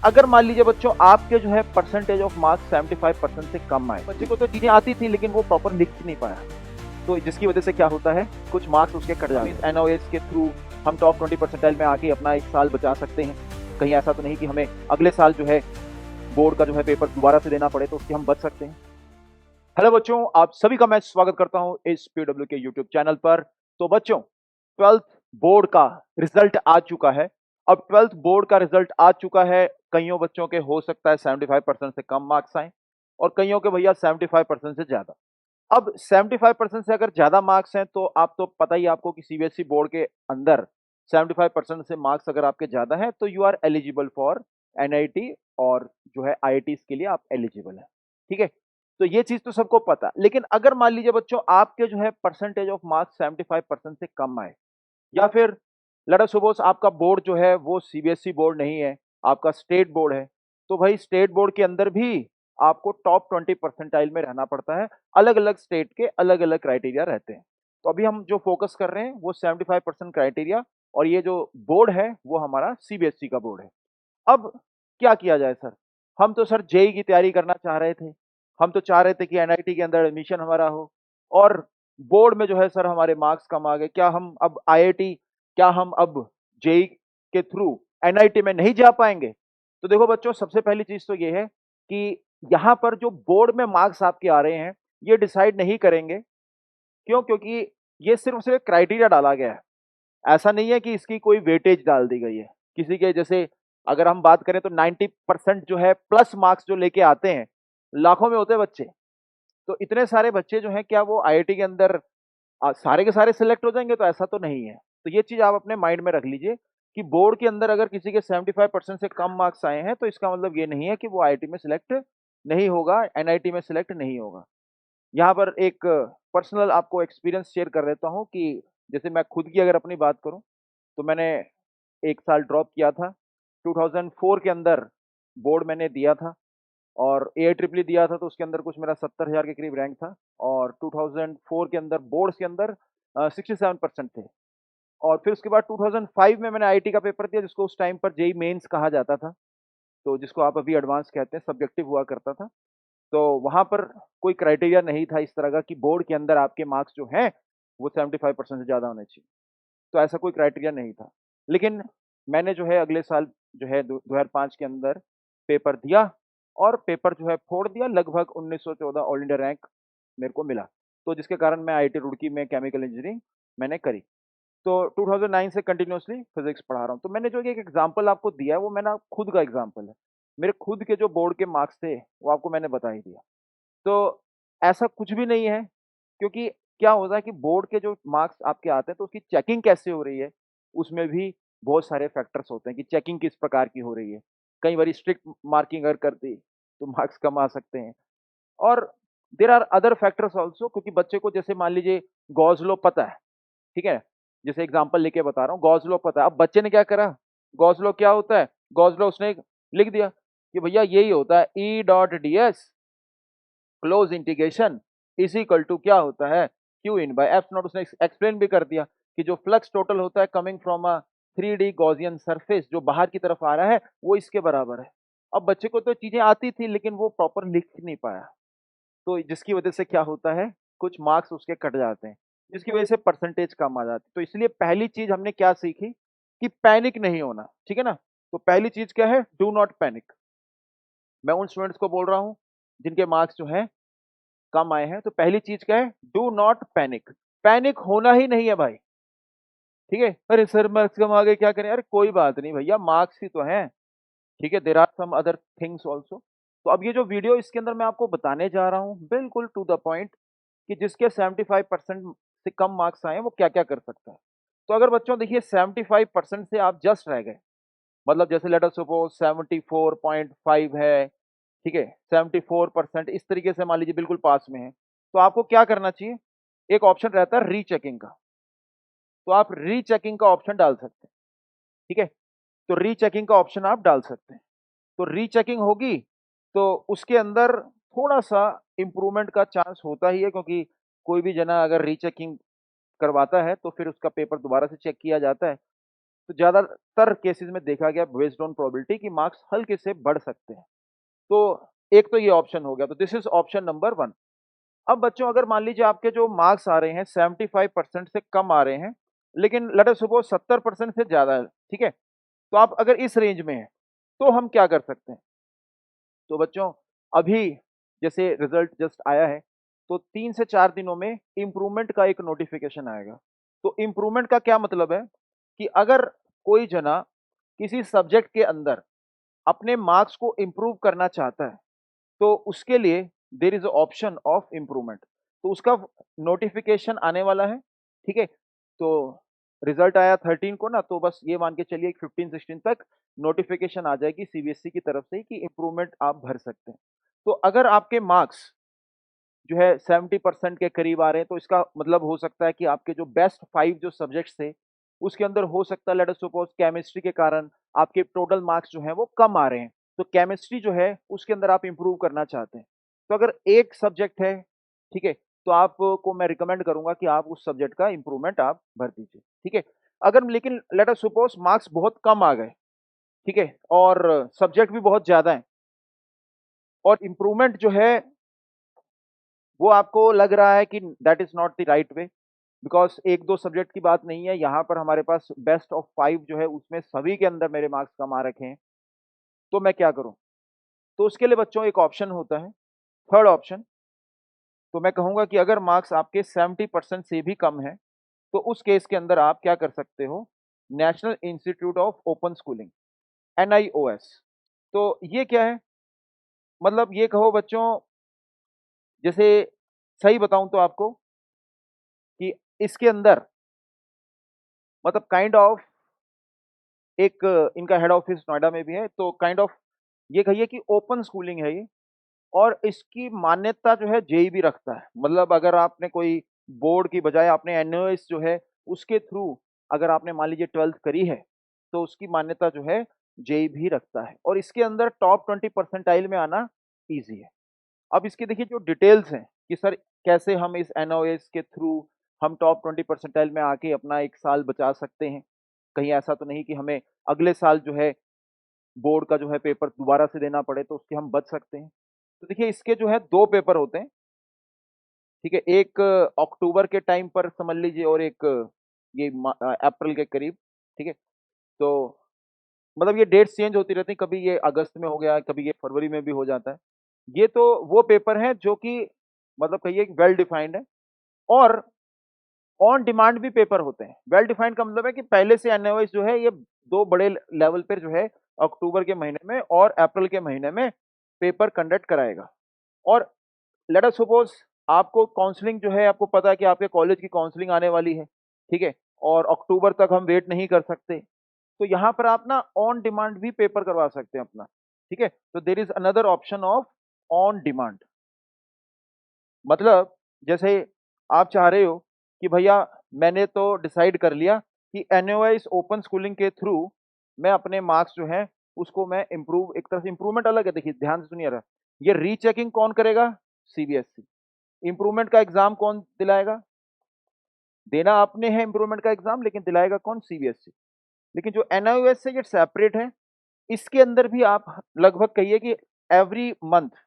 अगर मान लीजिए बच्चों आपके जो है परसेंटेज ऑफ मार्क्स 75% से कम आए, बच्चे को तो चीजें आती थी लेकिन वो प्रॉपर लिख नहीं पाया, तो जिसकी वजह से क्या होता है, कुछ मार्क्स उसके कट जाते हैं। एनओएस के थ्रू हम टॉप 20 परसेंटाइल में आके अपना एक साल बचा सकते हैं। कहीं ऐसा तो नहीं कि हमें अगले साल जो है बोर्ड का जो है पेपर दोबारा से देना पड़े, तो उससे हम बच सकते हैं। हेलो बच्चों, आप सभी का मैं स्वागत करता हूं इस पीडब्ल्यू के यूट्यूब चैनल पर। तो बच्चों, 12th बोर्ड का रिजल्ट आ चुका है। अब 12th बोर्ड का रिजल्ट आ चुका है। कईयों बच्चों के हो सकता है 75% से कम मार्क्स आए और कईयों के भैया 75% से ज्यादा। अब 75% से अगर ज्यादा मार्क्स हैं तो आप तो पता ही आपको कि सीबीएसई बोर्ड के अंदर 75% से मार्क्स अगर आपके ज्यादा हैं तो you are eligible for NIT और जो है आईआईटी के लिए आप एलिजिबल हैं। ठीक है, तो ये चीज तो सबको पता। लेकिन अगर मान लीजिए बच्चों आपके जो है परसेंटेज ऑफ मार्क्स 75% से कम आए, या फिर लेट अस सपोज आपका बोर्ड जो है वो सीबीएसई बोर्ड नहीं है, आपका स्टेट बोर्ड है, तो भाई स्टेट बोर्ड के अंदर भी आपको टॉप 20 परसेंटाइल में रहना पड़ता है। अलग अलग स्टेट के अलग अलग क्राइटेरिया रहते हैं। तो अभी हम जो फोकस कर रहे हैं वो 75% क्राइटेरिया, और ये जो बोर्ड है वो हमारा सीबीएसई का बोर्ड है। अब क्या किया जाए सर? हम तो सर जेई की तैयारी करना चाह रहे थे। हम तो चाह रहे थे कि एनआईटी के अंदर एडमिशन हमारा हो, और बोर्ड में जो है सर हमारे मार्क्स कम आ गए। क्या हम अब आईआईटी, क्या हम अब जेई के थ्रू एनआईटी में नहीं जा पाएंगे? तो देखो बच्चों, सबसे पहली चीज तो ये है कि यहाँ पर जो बोर्ड में मार्क्स आपके आ रहे हैं ये डिसाइड नहीं करेंगे। क्यों? क्योंकि ये सिर्फ सिर्फ क्राइटेरिया डाला गया है। ऐसा नहीं है कि इसकी कोई वेटेज डाल दी गई है। किसी के जैसे अगर हम बात करें तो 90% जो है प्लस मार्क्स जो लेके आते हैं, लाखों में होते हैं बच्चे। तो इतने सारे बच्चे जो हैं, क्या वो आईआईटी के अंदर सारे के सारे सिलेक्ट हो जाएंगे? तो ऐसा तो नहीं है। तो ये चीज आप अपने माइंड में रख लीजिए कि बोर्ड के अंदर अगर किसी के 75% से कम मार्क्स आए हैं तो इसका मतलब ये नहीं है कि वो आईआईटी में सिलेक्ट नहीं होगा, एनआईटी में सिलेक्ट नहीं होगा। यहाँ पर एक पर्सनल आपको एक्सपीरियंस शेयर कर देता हूँ कि जैसे मैं खुद की अगर अपनी बात करूँ तो मैंने एक साल ड्रॉप किया था। 2004 के अंदर बोर्ड मैंने दिया था, और ए ट्रिपली दिया था, तो उसके अंदर कुछ मेरा 70,000 के करीब रैंक था। और 2004 के अंदर बोर्ड्स के अंदर 67% थे। और फिर उसके बाद 2005 में मैंने आईटी का पेपर दिया, जिसको उस टाइम पर जेई मेंस कहा जाता था, तो जिसको आप अभी एडवांस कहते हैं, सब्जेक्टिव हुआ करता था। तो वहां पर कोई क्राइटेरिया नहीं था इस तरह का कि बोर्ड के अंदर आपके मार्क्स जो हैं वो 75% से ज्यादा होने चाहिए। तो ऐसा कोई क्राइटेरिया नहीं था। लेकिन मैंने जो है अगले साल जो है 2005 के अंदर पेपर दिया, और पेपर जो है फोड़ दिया। लगभग 1914 ऑल इंडिया रैंक मेरे को मिला, तो जिसके कारण मैं आईआईटी रुड़की में केमिकल इंजीनियरिंग मैंने करी। तो 2009 से कंटिन्यूअसली फिजिक्स पढ़ा रहा हूँ। तो मैंने जो एक एग्जांपल आपको दिया है वो मेरा खुद का एग्जांपल है। मेरे खुद के जो बोर्ड के मार्क्स थे वो आपको मैंने बता ही दिया। तो ऐसा कुछ भी नहीं है, क्योंकि क्या होता है कि बोर्ड के जो मार्क्स आपके आते हैं तो उसकी चेकिंग कैसे हो रही है, उसमें भी बहुत सारे फैक्टर्स होते हैं कि चेकिंग किस प्रकार की हो रही है। कई बार स्ट्रिक्ट मार्किंग अगर कर दी तो मार्क्स कम आ सकते हैं। और there are other factors also, क्योंकि बच्चे को जैसे मान लीजिए गॉस लॉ पता है, ठीक है, जैसे एग्जांपल लेके बता रहा हूँ, गॉस लॉ पता है। अब बच्चे ने क्या करा, गॉस लॉ क्या होता है, गॉस लॉ उसने लिख दिया कि भैया यही होता है, E dot D S close integration is equal to क्या होता है, Q in by F naught. उसने एक्सप्लेन भी कर दिया कि जो फ्लक्स टोटल होता है coming from a 3D Gaussian surface, जो बाहर की तरफ आ रहा है, वो इसके बराबर है। अब बच्चे को तो चीजें आती थी लेकिन वो प्रॉपर लिख नहीं पाया, तो जिसकी वजह से क्या होता है, कुछ मार्क्स उसके कट जाते हैं, जिसकी वजह से परसेंटेज कम आ जाती है। तो इसलिए पहली चीज हमने क्या सीखी कि पैनिक नहीं होना, ठीक है ना। तो पहली चीज क्या है, डू नॉट पैनिक। मैं उन स्टूडेंट्स को बोल रहा हूँ जिनके मार्क्स जो है कम आए हैं, तो पहली चीज क्या है, डू नॉट पैनिक। पैनिक होना ही नहीं है भाई, ठीक है। अरे सर मार्क्स कम आ गए, क्या करें? अरे कोई बात नहीं भैया, मार्क्स ही तो हैं, ठीक है। There are some other things also. तो अब ये जो वीडियो इसके अंदर मैं आपको बताने जा रहा हूँ बिल्कुल टू द पॉइंट, कि जिसके 75% से कम मार्क्स आए हैं वो क्या क्या कर सकता है। तो अगर बच्चों देखिए 75% से आप जस्ट रह गए, मतलब जैसे लेट अस सपोज 74.5 है, ठीक है, 74% इस तरीके से मान लीजिए बिल्कुल पास में है, तो आपको क्या करना चाहिए, एक ऑप्शन रहता है रीचेकिंग का। तो आप रीचेकिंग का ऑप्शन डाल सकते हैं, ठीक है। तो रीचेकिंग का ऑप्शन आप डाल सकते हैं। तो रीचेकिंग होगी तो उसके अंदर थोड़ा सा इंप्रूवमेंट का चांस होता ही है, क्योंकि कोई भी जना अगर रीचेकिंग करवाता है तो फिर उसका पेपर दोबारा से चेक किया जाता है। तो ज़्यादातर केसेस में देखा गया बेस्ड ऑन प्रोबेबिलिटी कि मार्क्स हल्के से बढ़ सकते हैं। तो एक तो ये ऑप्शन हो गया, तो दिस इज ऑप्शन नंबर 1। अब बच्चों अगर मान लीजिए आपके जो मार्क्स आ रहे हैं 75% से कम आ रहे हैं, लेकिन लेट अस सपोज 70% से ज़्यादा है, ठीक है? तो आप अगर इस रेंज में हैं, तो हम क्या कर सकते हैं? तो बच्चों अभी जैसे रिजल्ट जस्ट आया है, तो 3 से 4 दिनों में इम्प्रूवमेंट का एक नोटिफिकेशन आएगा। तो इम्प्रूवमेंट का क्या मतलब है कि अगर कोई जना किसी सब्जेक्ट के अंदर अपने मार्क्स को इम्प्रूव करना चाहता है, तो उसके लिए there is option of improvement. तो उसका नोटिफिकेशन आने वाला है, ठीक है? तो रिजल्ट आया 13 को ना, तो बस ये मान के चलिए 15-16 तक नोटिफिकेशन आ जाएगी सीबीएसई की तरफ से कि इम्प्रूवमेंट आप भर सकते हैं। तो अगर आपके मार्क्स जो है 70% के करीब आ रहे हैं, तो इसका मतलब हो सकता है कि आपके जो बेस्ट 5 जो सब्जेक्ट्स थे, उसके अंदर हो सकता है लेट अस सपोज केमिस्ट्री के कारण आपके टोटल मार्क्स जो हैं वो कम आ रहे हैं। तो केमिस्ट्री जो है उसके अंदर आप इंप्रूव करना चाहते हैं। तो अगर एक सब्जेक्ट है, ठीक है? तो आपको मैं रिकमेंड करूंगा कि आप उस सब्जेक्ट का इंप्रूवमेंट आप भर दीजिए, ठीक है? अगर लेकिन लेट अस सपोज मार्क्स बहुत कम आ गए, ठीक है? और सब्जेक्ट भी बहुत ज्यादा है और इंप्रूवमेंट जो है वो आपको लग रहा है कि that is not the right way, because एक दो सब्जेक्ट की बात नहीं है, यहाँ पर हमारे पास बेस्ट ऑफ 5 जो है उसमें सभी के अंदर मेरे मार्क्स कम आ रखे हैं। तो मैं क्या करूं? तो उसके लिए बच्चों एक ऑप्शन होता है, थर्ड ऑप्शन। तो मैं कहूंगा कि अगर मार्क्स आपके 70% से भी कम है, तो उस केस के अंदर आप क्या कर सकते हो? National institute of open schooling, NIOS। तो ये क्या है? मतलब ये कहो बच्चों, जैसे सही बताऊं तो आपको कि इसके अंदर मतलब काइंड ऑफ एक इनका हेड ऑफिस नोएडा में भी है, तो काइंड ऑफ ये कहिए कि ओपन स्कूलिंग है ये। और इसकी मान्यता जो है जेई भी रखता है, मतलब अगर आपने कोई बोर्ड की बजाय आपने एनओएस जो है उसके थ्रू अगर आपने मान लीजिए 12th करी है, तो उसकी मान्यता जो है जेई भी रखता है और इसके अंदर टॉप 20 परसेंटाइल में आना ईजी है। अब इसके देखिए जो डिटेल्स हैं कि सर कैसे हम इस एनओएस के थ्रू हम टॉप 20 परसेंटाइल में आके अपना एक साल बचा सकते हैं। कहीं ऐसा तो नहीं कि हमें अगले साल जो है बोर्ड का जो है पेपर दोबारा से देना पड़े, तो उसके हम बच सकते हैं। तो देखिए इसके जो है 2 पेपर होते हैं, ठीक है? एक अक्टूबर के टाइम पर समझ लीजिए और एक ये अप्रैल के करीब, ठीक है? तो मतलब ये डेट्स चेंज होती रहती हैं, कभी ये अगस्त में हो गया, कभी ये फरवरी में भी हो जाता है। ये तो वो पेपर हैं जो कि मतलब कहिए वेल डिफाइंड है और ऑन डिमांड भी पेपर होते हैं। वेल डिफाइंड का मतलब है कि पहले से एनओएस जो है ये 2 बड़े लेवल पर जो है अक्टूबर के महीने में और अप्रैल के महीने में पेपर कंडक्ट कराएगा। और लेट अस सपोज आपको काउंसलिंग जो है, आपको पता है कि आपके कॉलेज की काउंसलिंग आने वाली है, ठीक है? और अक्टूबर तक हम वेट नहीं कर सकते, तो यहाँ पर आप ना ऑन डिमांड भी पेपर करवा सकते हैं अपना, ठीक है? तो there is another option of on demand. मतलब जैसे आप चाह रहे हो कि भैया मैंने तो डिसाइड कर लिया कि एनओआई ओपन स्कूलिंग के थ्रू मैं अपने मार्क्स जो हैं उसको मैं इम्प्रूव, एक तरह से इम्प्रूवमेंट अलग है, देखिए ध्यान से सुनिए रहा, ये रीचेकिंग कौन करेगा? सीबीएसई। इम्प्रूवमेंट का एग्जाम कौन दिलाएगा? देना आपने है इम्प्रूवमेंट का एग्जाम, लेकिन दिलाएगा कौन? सीबीएसई। लेकिन जो एनआईओएस से ये सेपरेट है, इसके अंदर भी आप लगभग कहिए कि every month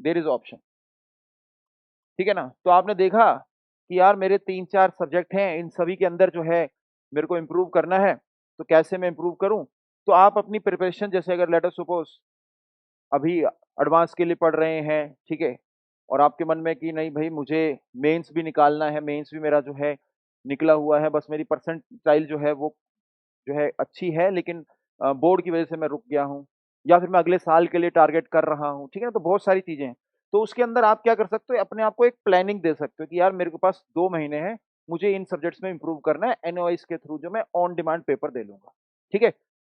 there is option, ठीक है ना? तो आपने देखा कि यार मेरे 3-4 सब्जेक्ट हैं, इन सभी के अंदर जो है मेरे को इम्प्रूव करना है, तो कैसे मैं इम्प्रूव करूं? तो आप अपनी प्रिपरेशन, जैसे अगर लेट अस सपोज अभी एडवांस के लिए पढ़ रहे हैं, ठीक है? और आपके मन में कि नहीं भाई मुझे मेंस भी निकालना है, मेंस भी मेरा जो है निकला हुआ है, बस मेरी परसेंटाइल जो है वो जो है अच्छी है, लेकिन बोर्ड की वजह से मैं रुक गया हूँ, या फिर मैं अगले साल के लिए टारगेट कर रहा हूँ, ठीक है ना? तो बहुत सारी चीजें हैं। तो उसके अंदर आप क्या कर सकते हो? अपने आप को एक प्लानिंग दे सकते हो कि यार मेरे के पास 2 महीने हैं, मुझे इन सब्जेक्ट्स में इंप्रूव करना है, एनओआईस के थ्रू जो मैं ऑन डिमांड पेपर दे लूंगा, ठीक है?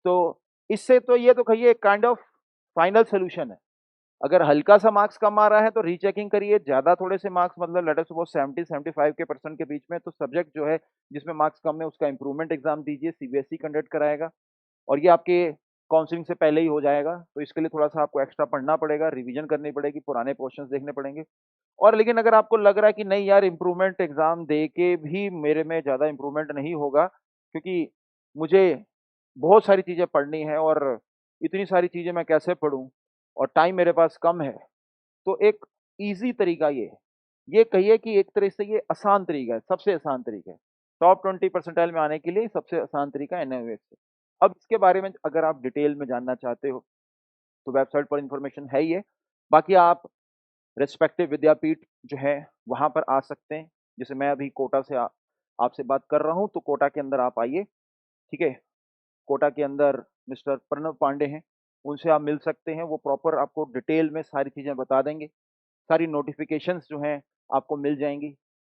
तो इससे तो ये तो कहिए एक काइंड ऑफ फाइनल सोल्यूशन है। अगर हल्का सा मार्क्स कम आ रहा है तो रीचेकिंग करिए, ज्यादा थोड़े से मार्क्स मतलब लेट अस सपोज 70-75 के परसेंट के बीच में, तो सब्जेक्ट जो है जिसमें मार्क्स कम है उसका इंप्रूवमेंट एग्जाम दीजिए, सीबीएसई कंडक्ट कराएगा और ये आपके काउंसलिंग से पहले ही हो जाएगा। तो इसके लिए थोड़ा सा आपको एक्स्ट्रा पढ़ना पड़ेगा, रिवीजन करनी पड़ेगी, पुराने क्वेश्चंस देखने पड़ेंगे। और लेकिन अगर आपको लग रहा है कि नहीं यार इंप्रूवमेंट एग्जाम दे के भी मेरे में ज़्यादा इंप्रूवमेंट नहीं होगा, क्योंकि मुझे बहुत सारी चीज़ें पढ़नी है और इतनी सारी चीज़ें मैं कैसे पढूँ और टाइम मेरे पास कम है। तो एक ईज़ी तरीका ये कहिए कि एक तरह से ये आसान तरीका है, सबसे आसान तरीका है। टॉप 20 परसेंटाइल में आने के लिए सबसे आसान तरीका एनएओएस है। अब इसके बारे में अगर आप डिटेल में जानना चाहते हो, तो वेबसाइट पर इन्फॉर्मेशन है ही है। बाकी आप रिस्पेक्टिव विद्यापीठ जो है, वहाँ पर आ सकते हैं। जैसे मैं अभी कोटा से आपसे बात कर रहा हूँ, तो कोटा के अंदर आप आइए, ठीक है? कोटा के अंदर मिस्टर प्रणव पांडे हैं, उनसे आप मिल सकते हैं। वो प्रॉपर आपको डिटेल में सारी चीज़ें बता देंगे। सारी नोटिफ़िकेशंस जो हैं आपको मिल जाएँगी,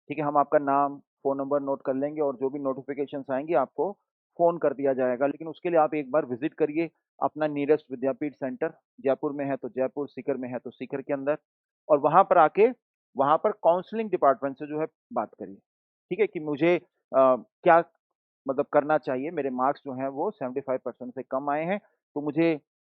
ठीक है? हम आपका नाम, फ़ोन नंबर नोट कर लेंगे और जो भी नोटिफ़िकेशंस आएँगी आपको फ़ोन कर दिया जाएगा। लेकिन उसके लिए आप एक बार विज़िट करिए अपना नियरेस्ट विद्यापीठ सेंटर, जयपुर में है तो जयपुर, सीकर में है तो सीकर के अंदर, और वहाँ पर आके वहाँ पर काउंसलिंग डिपार्टमेंट से जो है बात करिए, ठीक है? कि मुझे क्या मतलब करना चाहिए, मेरे मार्क्स जो हैं वो 75% से कम आए हैं, तो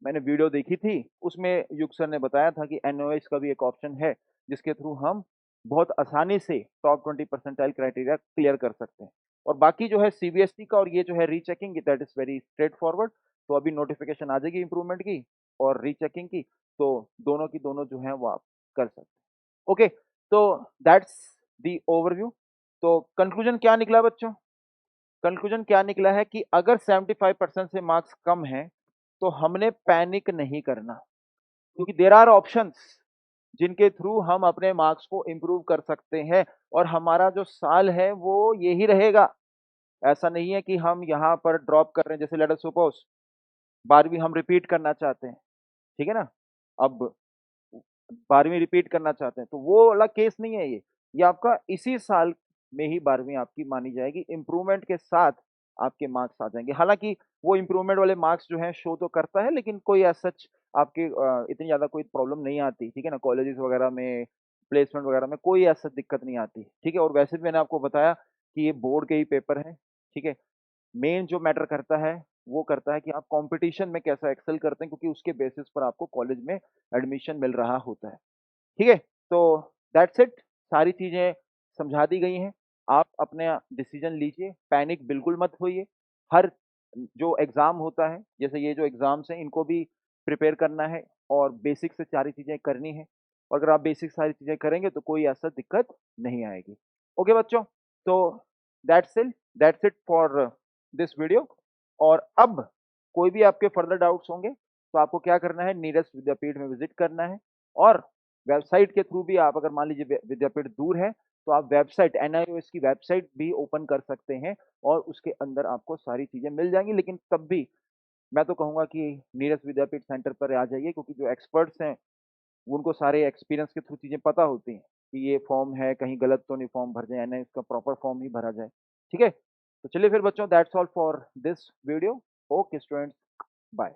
मैंने वीडियो देखी थी, उसमें युग सर ने बताया था कि एनओएस का भी एक ऑप्शन है, जिसके थ्रू हम बहुत आसानी से टॉप 20 परसेंटाइल क्राइटेरिया क्लियर कर सकते हैं। और बाकी जो है सीबीएसई का और ये जो है rechecking, that is very straight forward. तो अभी नोटिफ़िकेशन आ जाएगी इम्प्रूवमेंट की और रीचेकिंग की, तो दोनों की दोनों जो हैं वो आप कर सकते हैं। ओके, तो दैट्स द ओवरव्यू। तो कंक्लूजन क्या निकला बच्चों? कंक्लूजन क्या निकला है कि अगर 75% से मार्क्स कम हैं, तो हमने पैनिक नहीं करना, क्योंकि देयर आर ऑप्शंस जिनके थ्रू हम अपने मार्क्स को इम्प्रूव कर सकते हैं और हमारा जो साल है वो यही रहेगा। ऐसा नहीं है कि हम यहाँ पर ड्रॉप कर रहे हैं, जैसे लेट अस सपोज 12वीं हम रिपीट करना चाहते हैं, ठीक है ना? अब 12वीं रिपीट करना चाहते हैं, तो वो वाला केस नहीं है ये। ये आपका इसी साल में ही 12वीं आपकी मानी जाएगी, इम्प्रूवमेंट के साथ आपके मार्क्स आ जाएँगे। हालाँकि वो इम्प्रूवमेंट वाले मार्क्स जो हैं शो तो करता है, लेकिन कोई एज़ सच आपके इतनी ज़्यादा कोई प्रॉब्लम नहीं आती, ठीक है ना? कॉलेजेस वगैरह में, प्लेसमेंट वगैरह में कोई ऐसा दिक्कत नहीं आती, ठीक है? और वैसे भी मैंने आपको बताया कि ये बोर्ड के ही पेपर हैं, ठीक है? मेन जो मैटर करता है, वो करता है कि आप कॉम्पिटिशन में कैसा एक्सेल करते हैं, क्योंकि उसके बेसिस पर आपको कॉलेज में एडमिशन मिल रहा होता है। ठीक है? तो दैट्स इट, सारी चीज़ें समझा दी गई हैं। आप अपना डिसीज़न लीजिए, पैनिक बिल्कुल मत होइए। हर जो एग्ज़ाम होता है, जैसे ये जो एग्ज़ाम्स हैं, इनको भी प्रिपेयर करना है और बेसिक से सारी चीज़ें करनी है। और अगर आप बेसिक सारी चीज़ें करेंगे, तो कोई ऐसा दिक्कत नहीं आएगी। ओके बच्चों, तो that's it for this video. और अब कोई भी आपके फर्दर डाउट्स होंगे, तो आपको क्या करना है, नियरेस्ट विद्यापीठ में विज़िट करना है और वेबसाइट के थ्रू भी आप अगर मान लीजिए विद्यापीठ दूर है, तो आप वेबसाइट एनआईओएस की वेबसाइट भी ओपन कर सकते हैं और उसके अंदर आपको सारी चीज़ें मिल जाएँगी। लेकिन तब भी मैं तो कहूँगा कि नियरेस्ट विद्यापीठ सेंटर पर आ जाइए, क्योंकि जो एक्सपर्ट्स हैं, उनको सारे एक्सपीरियंस के थ्रू चीज़ें पता होती हैं कि ये फॉर्म है, कहीं गलत तो नहीं फॉर्म भर जाए, एनआईओएस का प्रॉपर फॉर्म ही भरा जाए। ठीक है? तो चलिए फिर बच्चों, that's all for this video. Okay students, bye.